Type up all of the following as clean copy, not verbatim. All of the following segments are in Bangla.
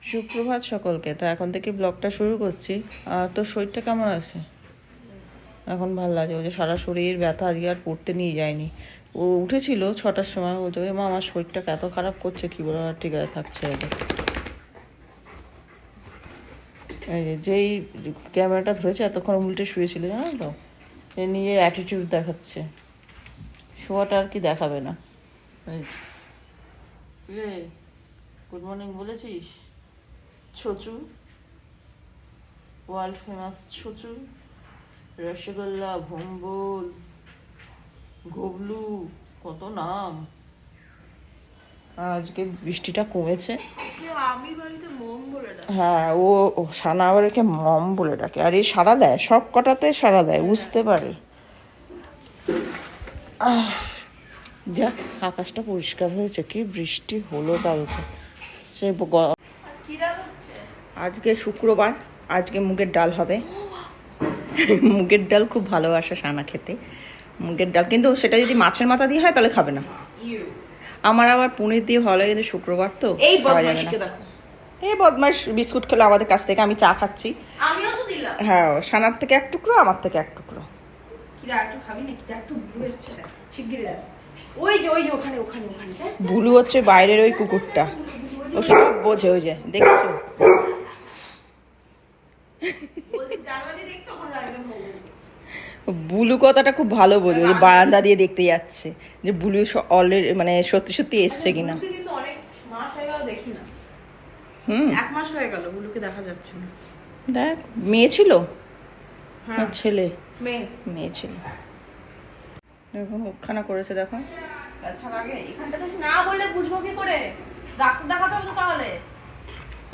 সুপ্রভাত সকলকে। তো এখন থেকে ব্লগটা শুরু করছি। আর তোর শরীরটা কেমন আছে? এখন ভালো লাগে। ওই যে সারা শরীর ব্যথা, আজকে আর পড়তে নিয়ে যায়নি। ও উঠেছিল 6টার সময়, বলছে মা আমার শরীরটা এত খারাপ করছে, কী বলে ঠিক আছে থাকছে। এই যেই ক্যামেরাটা ধরেছে এতক্ষণ উল্টে শুয়েছিল, জানো তো, এ নিজের অ্যাটিটিউড দেখাচ্ছে। শোয়াটা আর কি দেখাবে না। গুড মর্নিং বলেছিস? ছচু, ওয়ার্ল্ড ফেমাস ছচু, রসগোল্লা, ভম্বল, গবলু, কত নাম। আজকে বৃষ্টিটা কমেছে। হ্যাঁ, ও সানা আবার একে মম বলে ডাকে। আর এই সাড়া দেয়, সব কটাতে সাড়া দেয়, বুঝতে পারে। যাক, আকাশটা পরিষ্কার হয়েছে। কি বৃষ্টি হলো কালকে। সে আজকে শুক্রবার, আজকে মুগের ডাল হবে। মুগের ডাল খুব ভালোবাসে সানা খেতে, মুগের ডাল। কিন্তু সেটা যদি মাছের মাথা দিয়ে হয় তাহলে খাবে না। আমার আবার পনির দিয়ে ভালো লাগে, কিন্তু শুক্রবার তো খাওয়া যাবে না। এই বদমাস বিস্কুট খেলো আমাদের কাছ থেকে। আমি চা খাচ্ছি। হ্যাঁ, সানার থেকে এক টুকরো, আমার থেকে এক টুকরো। বুলু হচ্ছে বাইরের ওই কুকুরটা, ও সব বোঝে। ওই যে দেখেছো, বুলু কথাটা খুব ভালো বোঝে। ওই বারান্দা দিয়ে দেখতে যাচ্ছে যে বুলু অলরেডি মানে সত্যি সত্যি এসছে কিনা। এক মাস হয়ে গেল বুলুকে দেখা যাচ্ছে না। দেখ, মেয়ে ছিল আর ছেলে? মেয়ে ছিল। দেখুন মুখখানা করেছে, দেখো।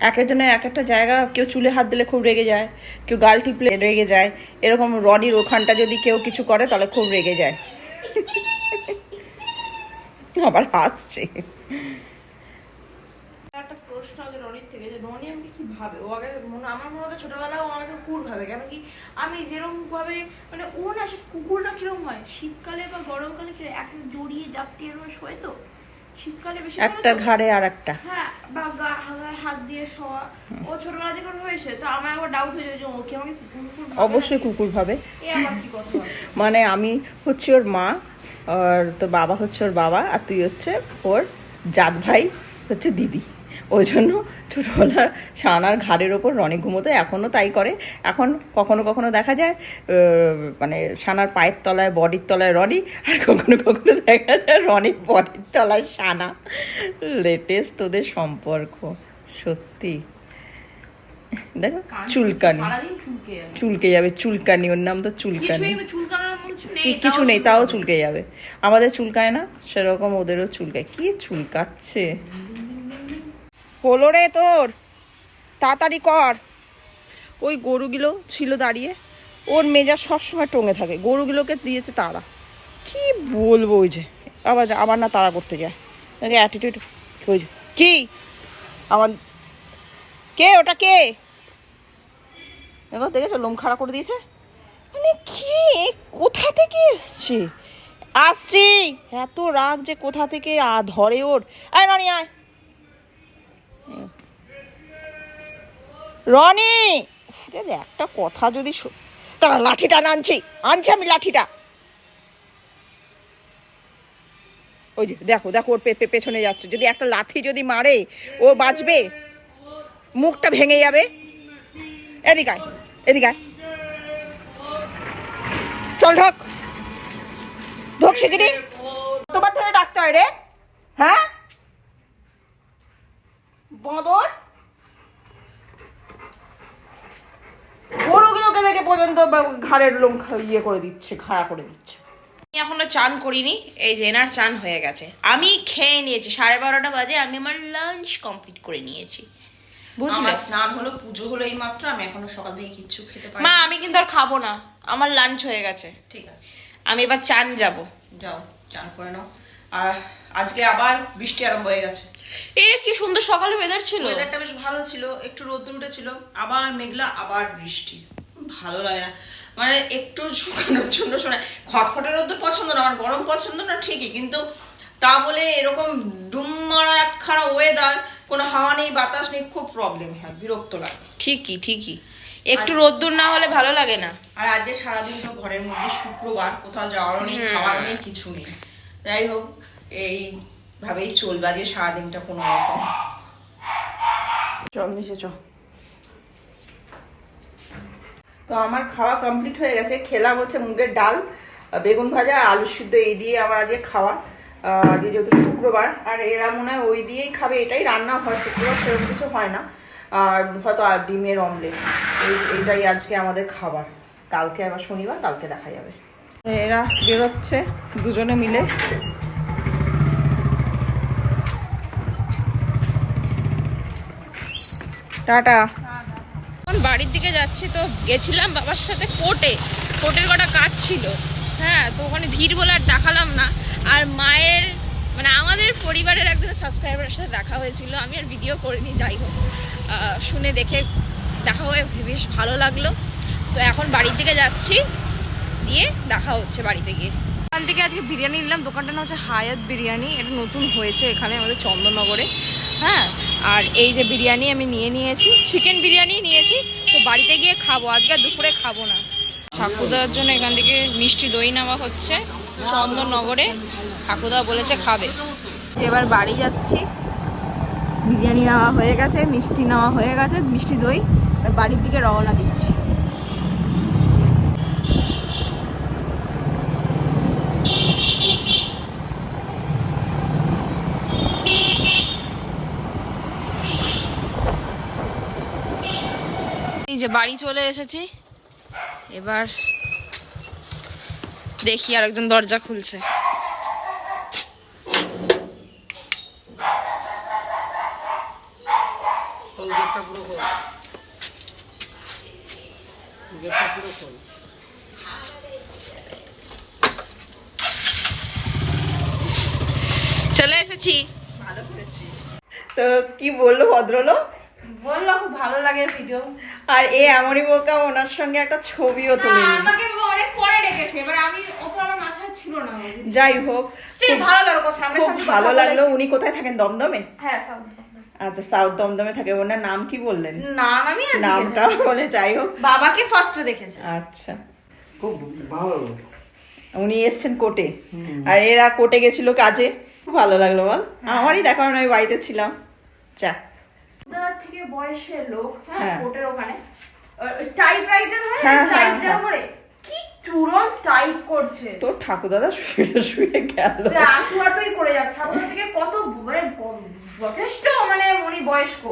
এক একজনের এক একটা জায়গা, কেউ চুলে হাত দিলে খুব রেগে যায়, কেউ গাল টিপলে রেগে যায়। এরকম রনির ওখানটা যদি কেউ কিছু করে তাহলে খুব রেগে যায়। আবার হাসছে। একটা প্রশ্ন আগে রনির থেকে, যে রনি আমাকে কি ভাবে। ও আগে আমার মনে হয় ছোটবেলায় ও আমাকে কুকুর ভাবে, কেন কি আমি যেরকম ভাবে মানে ও না, সে কুকুরটা কিরকম হয় শীতকালে বা গরমকালে কি একসাথে জড়িয়ে জাপটিয়ে এরকম শোয়। তো শীতকালে বেশি একটা ঘাড়ে আর একটা, হ্যাঁ, বা গায়ে হাত দিয়ে শোয়া। ও ছোটবেলা থেকে হয়েছে, তো আমার একবার ডাউট হয়ে যায় যে ওকে আমাকে কুকুর ভাবে। অবশ্যই কুকুর ভাবে। এ আবার কি কথা বলে? মানে আমি হচ্ছে ওর মা, আর তোর বাবা হচ্ছে ওর বাবা, আর তুই হচ্ছে ওর জাত ভাই, হচ্ছে দিদি। ওই জন্য ছোটোবেলার সানার ঘাড়ের ওপর রনি ঘুমোতো, এখনও তাই করে। এখন কখনো কখনো দেখা যায় মানে সানার পায়ের তলায়, বডির তলায় রনি, আর কখনো কখনো দেখা যায় রনির বডির তলায় সানা। লেটেস্ট তোদের সম্পর্ক, সত্যি। দেখো চুলকানি, চুলকে যাবে। চুলকানি, ওর নাম তো চুলকানি। কিছু নেই, তাও চুলকে যাবে। আমাদের চুলকায় না সেরকম ওদেরও চুলকায়। কি চুলকাচ্ছে। হলো রে তোর, তাড়াতাড়ি কর। ওই গরুগুলো ছিল দাঁড়িয়ে, ওর মেজাজ সবসময় টঙে থাকে। গরুগুলোকে দিয়েছে তাড়া, কি বলবো। ওই যে আবার না তাড়া করতে যায়, অ্যাটিটিউড। ওই যে কি আমার, কে ওটা, কে? দেখো, দেখেছো লোম খাড়া করে দিয়েছে। মানে কি, কোথা থেকে এসছে? আসছি। এত রাগ যে কোথা থেকে ধরে ওর। আয় রনি, আয় রনি। একটা কথা যদি তারা, লাঠিটা আনছি আমি লাঠিটা। ওই যে দেখো দেখো, ওর পেছনে যাচ্ছে। যদি একটা লাথি যদি মারে ও বাঁচবে? মুখটা ভেঙে যাবে। এদিকে আয়, এদিকে আয়, চল ঢোক, ঢোক শিগগিরি। তোমার ধরে ডাকতে হয় রে, হ্যাঁ বাঁদর? গরুগুলোকে দেখে পর্যন্ত ঘাড়ের লোম ইয়ে করে দিচ্ছে, খাড়া করে দিচ্ছে। এখনো চান করিনি, এই যে এনার চান হয়ে গেছে। আমি খেয়ে নিয়েছি, 12:30 বাজে আমি আমার লাঞ্চ কমপ্লিট করে নিয়েছি, বুঝলে। স্নান হলো, পুজো হলো এই মাত্র। আমি এখনো সকাল থেকে কিচ্ছু খেতে পারি মা, আমি কিন্তু আর খাবো না, আমার লাঞ্চ হয়ে গেছে। ঠিক আছে, আমি এবার চান যাব। যাও চান করে নাও। আর আজকে আবার বৃষ্টি আরম্ভ হয়ে গেছে। এ কি সুন্দর সকালে ওয়েদার ছিল, ওয়েদারটা বেশ ভালো ছিল, একটু রোদ্দুর উঠেছিল, আবার মেঘলা, আবার বৃষ্টি। ভালো লাগে না, মানে একটু শুকানোর জন্য শোনায়। খটখটে রোদ্দুর পছন্দ না, আমার গরম পছন্দ না ঠিকই, কিন্তু তা বলে এরকম ডুম মারা একখানা ওয়েদার, কোনো হাওয়া নেই বাতাস নেই, খুব প্রবলেম হয়, বিরক্ত লাগে। ঠিকই একটু রোদ্দুর না হলে ভালো লাগে না। আর আজকে সারাদিন তো ঘরের মধ্যে, শুক্রবার, কোথাও যাওয়ারও নেই, খাওয়ারও নেই, কিছু নেই। যাই হোক এইভাবেই চলবে আজকে সারাদিনটা কোনো রকম। চল মিশে চ। তো আমার খাওয়া কমপ্লিট হয়ে গেছে। খেলাম হচ্ছে মুগের ডাল, বেগুন ভাজা, আলু সিদ্ধ, এই দিয়ে আমার আজকে খাওয়া। আজকে যেহেতু শুক্রবার, আর এরা মনে হয় ওই দিয়েই খাবে, এটাই রান্না হয় শুক্রবার, সেরকম কিছু হয় না। আর হয়তো আর ডিমের অমলেট, এইটাই আজকে আমাদের খাবার। কালকে আবার শনিবার, কালকে দেখা যাবে। এরা বেরোচ্ছে দুজনে মিলে। টাটা। বাড়ির দিকে যাচ্ছি, তো গেছিলাম বাবার সাথে কোর্টের কটা কাজ ছিল। হ্যাঁ, তো ওখানে ভিড় বলে আর দেখালাম না। আর মায়ের মানে আমাদের পরিবারের একজন সাবস্ক্রাইবারের সাথে দেখা হয়েছিল, আমি আর ভিডিও করিনি। যাই হোক, শুনে দেখে দেখা হয়ে বেশ ভালো লাগলো। তো এখন বাড়ির দিকে যাচ্ছি, দিয়ে দেখা হচ্ছে বাড়িতে গিয়ে। ওখান থেকে আজকে বিরিয়ানি নিলাম, দোকানটার নাম হচ্ছে হায়াত বিরিয়ানি। এটা নতুন হয়েছে এখানে আমাদের চন্দননগরে। হ্যাঁ, আর এই যে বিরিয়ানি আমি নিয়েছি, চিকেন বিরিয়ানি নিয়েছি। তো বাড়িতে গিয়ে খাবো, আজকে আর দুপুরে খাবো না। ঠাকুরদার জন্য এখান থেকে মিষ্টি দই নেওয়া হচ্ছে চন্দননগরে, ঠাকুরদা বলেছে খাবে। এবার বাড়ি যাচ্ছি, বিরিয়ানি নেওয়া হয়ে গেছে, মিষ্টি নেওয়া হয়ে গেছে, মিষ্টি দই, বাড়ির দিকে রওনা দিচ্ছি। এই যে বাড়ি চলে এসেছি, এবার দেখি আরেকজন দরজা খুলছে। চলে এসেছি। ভালো করেছি। তো কি বললো ভদ্রলোক? বললো খুব ভালো লাগে ভিডিও। আর এমনই বোকা, ওনার সঙ্গে একটা ছবিও তুলে নি। আমাকে অনেক পরে ডেকেছে, এবার আমি ওটা আমার মাথায় ছিল না। যাই হোক, স্টিল ভালো লাগলো কথা, আমরা খুব ভালো লাগলো। উনি কোথায় থাকেন? দমদমে? হ্যাঁ, সাউথ। আচ্ছা, সাউথ দমদমে থাকে। ওনার নাম কি বললেন? নাম আমি নামটা বলে, যাই হোক, বাবাকে ফার্স্টে দেখেছে। আচ্ছা, খুব ভালো। উনি এসছেন কোর্টে, আর এরা কোর্টে গেছিল কাজে। খুব ভালো লাগলো বল, আমারই দেখা, আমি বাড়িতে ছিলাম। চা থেকে বয়সের লোক, হ্যাঁ, হ্যাঁ। কোর্টের ওখানে টাইপরাইটার হয়, হ্যাঁ, টাইপ হ্যাঁ, যা করে কি চুরন টাইপ করছে। তো ঠাকুরদাদা শুয়ে শুয়ে গেল, আতুই করে যাক। ঠাকুর থেকে কত মানে যথেষ্ট, মানে উনি বয়স্ক।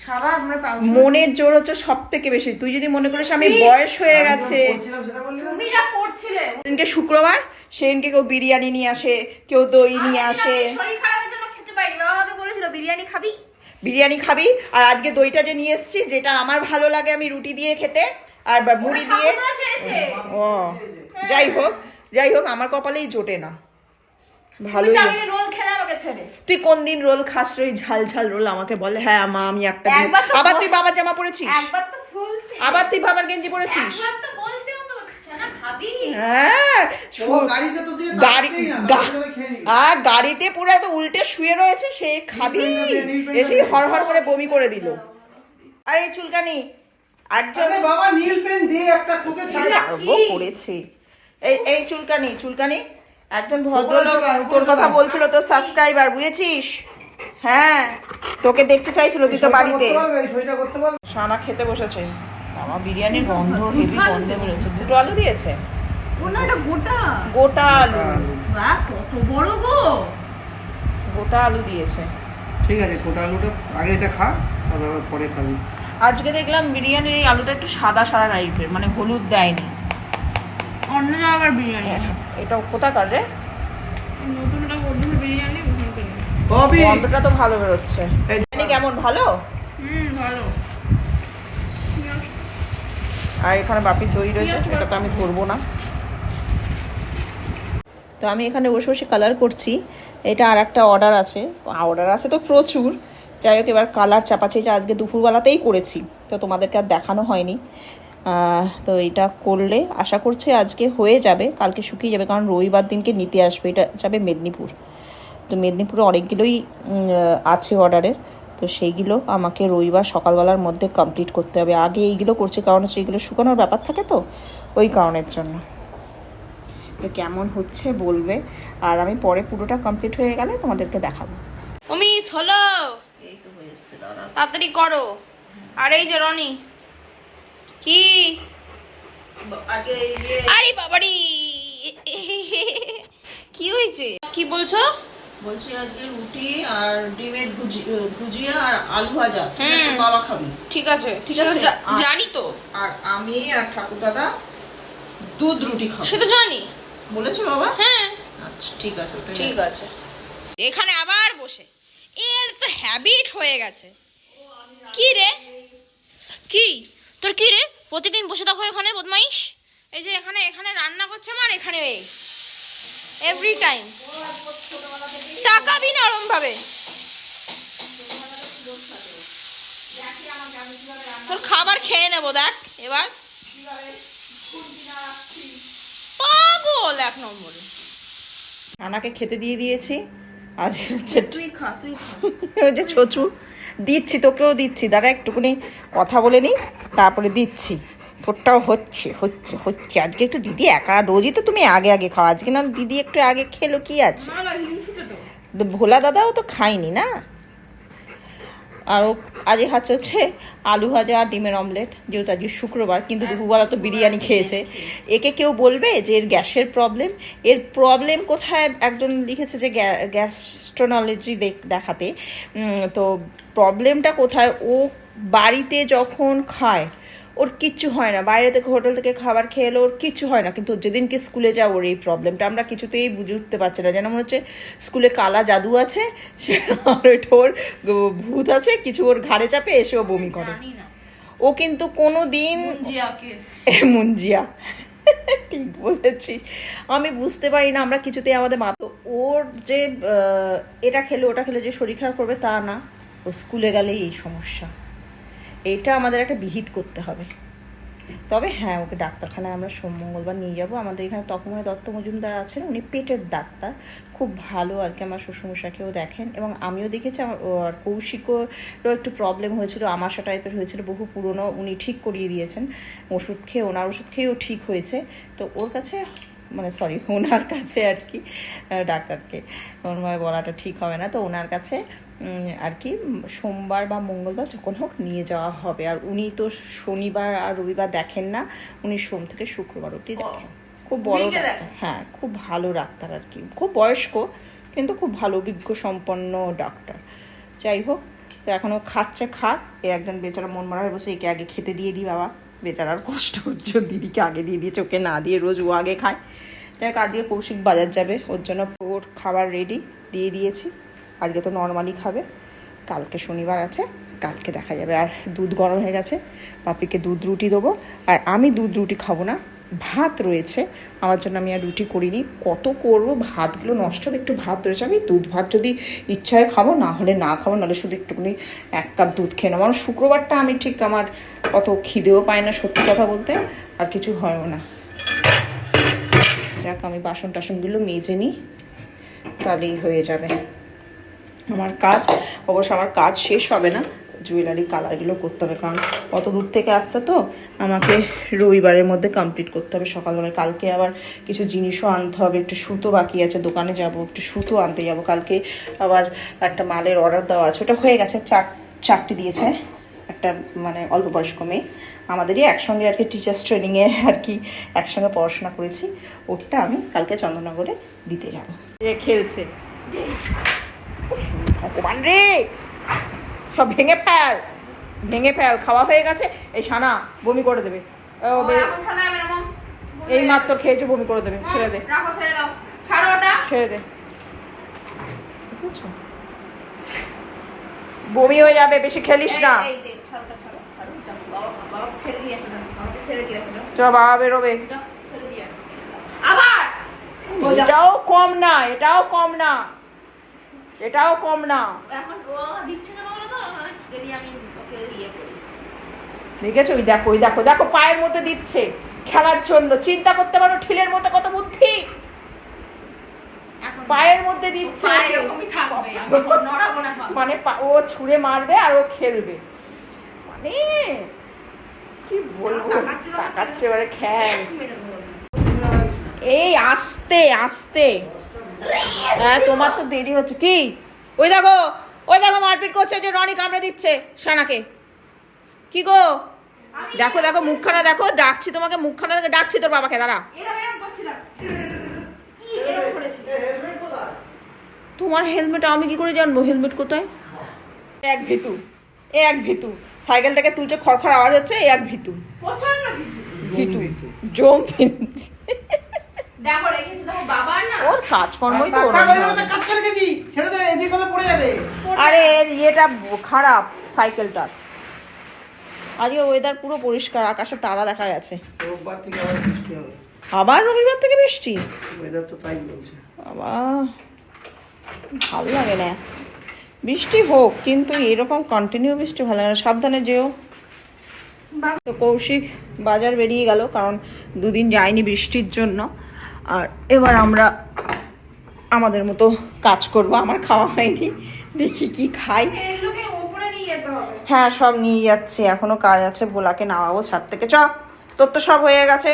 সারা আমরা মনের জোর হচ্ছে সব থেকে বেশি। তুই যদি মনে করিস আমি বয়স হয়ে গেছে, তুমি যা করছিলে। সেদিনকে শুক্রবার, সেদিনকে কেউ বিরিয়ানি নিয়ে আসে, কেউ দই নিয়ে আসে। শরীর খারাপের জন্য খেতে পারিনি, বাবা আমাকে বলেছিল বিরিয়ানি খাবি, বিরিয়ানি খাবি। আর আজকে দইটা যে নিয়ে এসেছি, যেটা আমার ভালো লাগে আমি রুটি দিয়ে খেতে, আর মুড়ি দিয়ে। ও যাই হোক, আমার কপালেই জোটে না। ভালোই। রোল খেলে আমাকে ছেড়ে। তুই কোন দিন রোল খাস? ওই ঝাল ঝাল রোল আমাকে বলে, হ্যাঁ মা আমি একটা দিন। আবার তুই বাবার জামা পরেছিস, একবার তো বলতে, আবার তুই বাবার গেঞ্জি পরেছিস। একবার তো বলতেও তো না খাবি। হ্যাঁ, গাড়িতে তো দিয়ে গাড়িতে পুরো এত উল্টে শুয়ে রয়েছে, সে খাবি, এসেই হড় করে বমি করে দিল। আর এই চুলকানি একজন বাবা নীল পেন দিয়ে একটা তোকে করেছে। এই চুলকানি একজন ভদ্রলোক তোর কথা বলছিল, তোর সাবস্ক্রাইবার, বুঝেছিস? হ্যাঁ, তোকে দেখতে চাইছিল, তুই তো বাড়িতে। সানা খেতে বসেছে, আমার বিরিয়ানির গন্ধ, হেভি গন্ধ বেরোচ্ছে। দুটো আলু দিয়েছে, ওনাটা গোটা আলু, বাহ কত বড় গো, গোটা আলু দিয়েছে। ঠিক আছে, গোটা আলুটা আগে এটা খা, তারপর পরে খাবি। আজকে দেখলাম বিরিয়ানির এই আলুটা একটু সাদা সাদা টাইপের, মানে হলুদ দেয়নি। অন্য জায়গার বিরিয়ানি, এটা কোথাকার রে? নতুনটা করতে বিরিয়ানি কবি গন্ধটা তো ভালো বেরোচ্ছে। বিরিয়ানি কেমন, ভালো? ভালো। আর এখানে বাপির দই রয়েছে, এটা তো আমি ধরবো না। তো আমি এখানে বসে বসে কালার করছি। এটা আর একটা অর্ডার আছে তো প্রচুর। যাই হোক, এবার কালার চাপাচাপি আজকে দুপুরবেলাতেই করেছি, তো তোমাদেরকে আর দেখানো হয়নি। তো এটা করলে আশা করছি আজকে হয়ে যাবে, কালকে শুকিয়ে যাবে, কারণ রবিবার দিনকে নিতে আসবে। এটা যাবে মেদিনীপুর। তো মেদিনীপুরে অনেকগুলোই আছে অর্ডারের, তো সেইগুলো আমাকে রবিবার সকালবেলার মধ্যে কমপ্লিট করতে হবে। আগে এইগুলো করছি কারণ হচ্ছে এইগুলো শুকানোর ব্যাপার থাকে, তো ওই কারণের জন্য। তো কেমন হচ্ছে বলবে, আর আমি পরে পুরোটা কমপ্লিট হয়ে গেলে তোমাদেরকে দেখাবো। মিস হলো, এই তো হয়ে এসছে, দাঁড়া। তাড়াতাড়ি করো। আর এই যে রনি কি, আগে আরে বাবারি কি হয়েছে, কি বলছো? বলছি আজকে রুটি আর ডিমের ভুজিয়া আর আলু ভাজা, বাবা খাবি? ঠিক আছে, ঠিক আছে, জানি তো। আর আমি আর ঠাকুর দাদা দুধ রুটি খাবো। সে তো জানি, বলেছে বাবা। হ্যাঁ আচ্ছা ঠিক আছে, ওটাই ঠিক আছে। এখানে আবার বসে, এর তো হ্যাবিট হয়ে গেছে। কি রে, কি তোর কি রে, প্রতিদিন বসে থাকো এখানে বদমাইশ। এই যে এখানে এখানে রান্না করছে আমার, এখানে এভরি টাইম তাকাবি না ওরম ভাবে। তোর খাবার খেয়ে নেবো দেখ এবার, পাগল এক নম্বরে। রানাকে খেতে দিয়ে দিয়েছি। আজ হচ্ছে তুই খা, তুই খা। ওই যে ছচু দিচ্ছি, তোকেও দিচ্ছি, দাঁড়া একটুখানি কথা বলে নিই তারপরে দিচ্ছি। তোরটাও হচ্ছে হচ্ছে হচ্ছে। আজকে একটু দিদি একা, রোজই তো তুমি আগে আগে খাও, আজকে না দিদি একটু আগে খেলো, কি আছে। তো ভোলা দাদাও তো খায়নি না। আর ও আজকে খাচ্ছে হচ্ছে আলু ভাজা আর ডিমের অমলেট, যেহেতু আজকে শুক্রবার, কিন্তু দুপুরবেলা তো বিরিয়ানি খেয়েছে। একে কেউ বলবে যে এর গ্যাসের প্রবলেম, এর প্রবলেম কোথায় একজন লিখেছে যে গ্যাস্ট্রোনোলজি দেখাতে। তো প্রবলেমটা কোথায়, ও বাড়িতে যখন খায় ওর কিচ্ছু হয় না, বাইরে থেকে হোটেল থেকে খাবার খেয়ে এলো ওর কিচ্ছু হয় না, কিন্তু যেদিনকে স্কুলে যাও ওর এই প্রবলেমটা আমরা কিছুতেই বুঝে উঠতে পারছি না। যেন মনে হচ্ছে স্কুলে কালা জাদু আছে, সে আর ওইটা ওর ভূত আছে, কিছু ওর ঘাড়ে চাপে এসে ও বমি করে। ও কিন্তু কোনো দিন মুঞ্জিয়া ঠিক বলেছিস, আমি বুঝতে পারি না আমরা কিছুতেই আমাদের মা। ওর যে এটা খেলে ওটা খেলে যে শরীর খারাপ করবে তা না, ও স্কুলে গেলেই এই সমস্যা। এইটা আমাদের একটা বিহিত করতে হবে। তবে হ্যাঁ, ওকে ডাক্তারখানায় আমরা সোম মঙ্গলবার নিয়ে যাবো। আমাদের এখানে তপময় দত্ত মজুমদার আছেন, উনি পেটের ডাক্তার, খুব ভালো আর কি। আমার শ্বশুরমশাইকেও দেখেন এবং আমিও দেখেছি। আমার আর কৌশিকেরও একটু প্রবলেম হয়েছিল, আমাশা টাইপের হয়েছিল, বহু পুরনো, উনি ঠিক করিয়ে দিয়েছেন ওষুধ খেয়ে, ওনার ওষুধ খেয়েও ঠিক হয়েছে। তো ওর কাছে মানে সরি ওনার কাছে আর কি, ডাক্তারকে ওরভাবে বলাটা ঠিক হবে না, তো ওনার কাছে আর কি সোমবার বা মঙ্গলবার যখন হোক নিয়ে যাওয়া হবে। আর উনি তো শনিবার আর রবিবার দেখেন না, উনি সোম থেকে শুক্রবার অবধি দেখেন। খুব বড় ডাক্তার, হ্যাঁ খুব ভালো ডাক্তার আর কি, খুব বয়স্ক কিন্তু খুব ভালো অভিজ্ঞ সম্পন্ন ডাক্তার। যাই হোক, তো এখনও খাচ্ছে, খাক। এ একজন বেচারা মন মারা হয়ে বসে, একে আগে খেতে দিয়ে দিই বাবা, বেচারার কষ্ট হচ্ছে, ওর দিদিকে আগে দিয়ে দিয়েছে, ওকে না দিয়ে রোজ ও আগে খায়। যাই হোক, আজকে কৌশিক বাজার যাবে, ওর জন্য ওর খাবার রেডি দিয়ে দিয়েছি। আজকে তো নর্মালি খাবে, কালকে শনিবার আছে, কালকে দেখা যাবে। আর দুধ গরম হয়ে গেছে, পাপিকে দুধ রুটি দেবো। আর আমি দুধ রুটি খাবো না, ভাত রয়েছে আমার জন্য, আমি আর রুটি করিনি। কত করবো, ভাতগুলো নষ্ট হবে, একটু ভাত রয়েছে, আমি দুধ ভাত যদি ইচ্ছায় খাবো, না হলে না খাবো, নাহলে শুধু একটুখানি 1 কাপ দুধ খেয়ে নেবো। আমার শুক্রবারটা আমি ঠিক আমার অত খিদেও পায় না, সত্যি কথা বলতে, আর কিছু হয়ও না। দেখ আমি বাসন টাসনগুলো মেজে নিই, তাহলেই হয়ে যাবে আমার কাজ। অবশ্য আমার কাজ শেষ হবে না, জুয়েলারি কালারগুলো করতে হবে, কারণ অত দূর থেকে আসছে তো আমাকে রবিবারের মধ্যে কমপ্লিট করতে হবে সকালবেলায়। কালকে আবার কিছু জিনিসও আনতে হবে, একটু সুতো বাকি আছে, দোকানে যাব, একটু সুতো আনতে যাব। কালকে আবার একটা মালের অর্ডার দেওয়া আছে, ওটা হয়ে গেছে, 4টি দিয়েছে একটা মানে অল্প বয়স্ক মেয়ে, আমাদেরই একসঙ্গে আর কি টিচার্স ট্রেনিংয়ে আর কি একসঙ্গে পড়াশোনা করেছি। ওটা আমি কালকে চন্দননগরে দিতে যাব। খেলছে, ভগবান রে, সব ভেঙে ফেল, ভেঙে ফেল। খাওয়া হয়ে গেছে, এই সানা বমি করে দেবে, এই মাত্র খেয়েছে, বমি করে দেবে, ছেড়ে দে, ছেড়ে দে, বুঝছো, বমি হয়ে যাবে, বেশি খেলিস না। চ বাবা বেরোবে, এটাও কম না, এটাও কম না, এটাও কম না। দেখেছো, ওই দেখো, ওই দেখো, দেখো পায়ের মধ্যে দিচ্ছে খেলার জন্য। চিন্তা করতে পারো ঠিলের মতো কত বুদ্ধি। এখন পায়ের মধ্যে দিচ্ছে পা একে। এরকমই থাকবে, আমি নড়াবো না পা। মানে ও ছুঁড়ে মারবে আর ও খেলবে, মানে কি বলবো, তাকাচ্ছে এবারে খেল। মেরে দেবো। এই আস্তে আস্তে, হ্যাঁ তোমার তো দেরি হচ্ছে। কি ওই দেখো, ওই দেখো মারপিট করছে, যে রনি কামড়ে দিচ্ছে সানাকে। কি গো, দেখো দেখো মুখখানা দেখো, ডাকছি তোমাকে, মুখখানা দেখে ডাকছি তোর বাবাকে, দাঁড়া। এরম করছিলাম, কি এরম করেছি? তোমার হেলমেট আমি কি করে জানবো হেলমেট কোথায়? এক ভিতু, এক ভিতু, সাইকেলটাকে তুলছে, খড়খড় আওয়াজ হচ্ছে, এক ভিতু, প্রচন্ড কিছু। ভিতু, ভিতু। জম ভিতু। দেখো রেখেছি, দেখো বাবার না ওর কাজকর্মই তো ওরম ধরনের। কাজ করে গেছি, ছেড়ে দে, এদিক হলে পড়ে যাবে। আরে এর ইয়েটা খারাপ সাইকেলটার। আজকে ওয়েদার পুরো পরিষ্কার, আকাশে তারা দেখা গেছে। রোববার থেকে আবার বৃষ্টি হবে, আবার রবিবার থেকে বৃষ্টি, ওয়েদার তো তাই বলছে। বাবা ভালো লাগে না, বৃষ্টি হোক কিন্তু এরকম কন্টিনিউ বৃষ্টি ভালো লাগে না। সাবধানে যেও। তো কৌশিক বাজার বেরিয়ে গেল, কারণ দুদিন যায়নি বৃষ্টির জন্য। আর এবার আমরা আমাদের মতো কাজ করব। আমার খাওয়া হয়নি, দেখি কি খাই। এগুলোকে উপরে নিয়ে যেতে হবে। হ্যাঁ সব নিয়ে যাচ্ছি, এখনো কাজ আছে, ভোলাকে নামাবো ছাদ থেকে। চ, তোর তো সব হয়ে গেছে,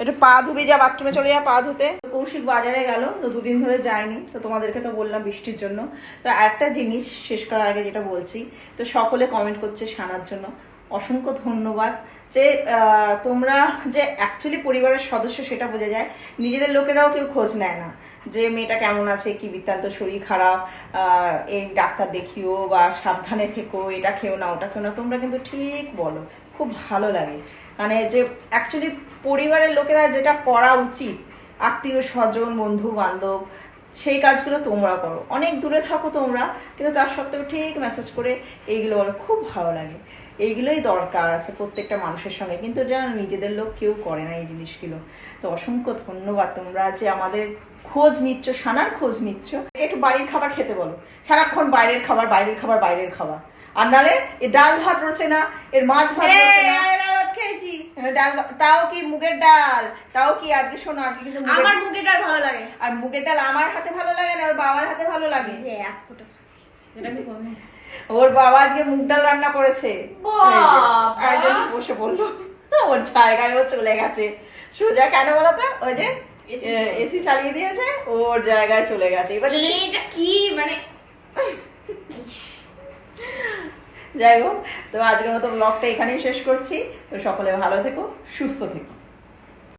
একটু পা ধুবি, যা বাথরুমে চলে যা পা ধুতে। কৌশিক বাজারে গেল, তো দুদিন ধরে যায়নি, তো তোমাদেরকে তো বললাম বৃষ্টির জন্য। তো একটা জিনিস শেষ করার আগে যেটা বলছি, তো সকলে কমেন্ট করছে সানার জন্য, অসংখ্য ধন্যবাদ। যে তোমরা যে অ্যাকচুয়ালি পরিবারের সদস্য সেটা বোঝা যায়, নিজেদের লোকেরাও কেউ খোঁজ নেয় না যে মেয়েটা কেমন আছে, কি বৃত্তান্ত, শরীর খারাপ, এই ডাক্তার দেখিও বা সাবধানে থেকো, এটা খেও না ওটা খেও না, তোমরা কিন্তু ঠিক বলো, খুব ভালো লাগে। মানে যে অ্যাকচুয়ালি পরিবারের লোকেরা যেটা করা উচিত, আত্মীয় স্বজন বন্ধু বান্ধব, সেই কাজগুলো তোমরা করো। অনেক দূরে থাকো তোমরা, কিন্তু তার সত্ত্বেও ঠিক মেসেজ করে এইগুলো বলো, খুব ভালো লাগে। এইগুলোই দরকার আছে প্রত্যেকটা মানুষের সঙ্গে, কিন্তু যেন নিজেদের লোক কেউ করে না এই জিনিসগুলো। তো অসংখ্য ধন্যবাদ তোমরা যে আমাদের খোঁজ নিচ্ছ, সানার খোঁজ নিচ্ছ। একটু বাড়ির খাবার খেতে বলো, সারাক্ষণ বাইরের খাবার বাইরের খাবার বাইরের খাবার। আর নালে এর ডাল ভাত রয়েছে না, এর মাছ ভাত রয়েছে না। ভাত খেয়েছি। ডাল তাও কি মুগের ডাল, তাও কি আজকে শোনো, আজকে কিন্তু আমার মুগের ডাল ভালো লাগে। আর মুগের ডাল আমার হাতে ভালো লাগে না, ওর বাবার হাতে ভালো লাগে। যে এতটা এটা আমি কমে ওর বাবা আজকে মুগ ডাল রান্না করেছে, বাবা। একজন বসে বললো, ওর জায়গায় ও চলে গেছে সোজা। কেন বলতো, ওই যে এসি চালিয়ে দিয়েছে, ওর জায়গায় চলে গেছে। এবার যদি এইটা কি মানে, যাই হোক, তো আজকের মতো ব্লগটা এখানেই শেষ করছি। তো সকলে ভালো থেকো, সুস্থ থেকো।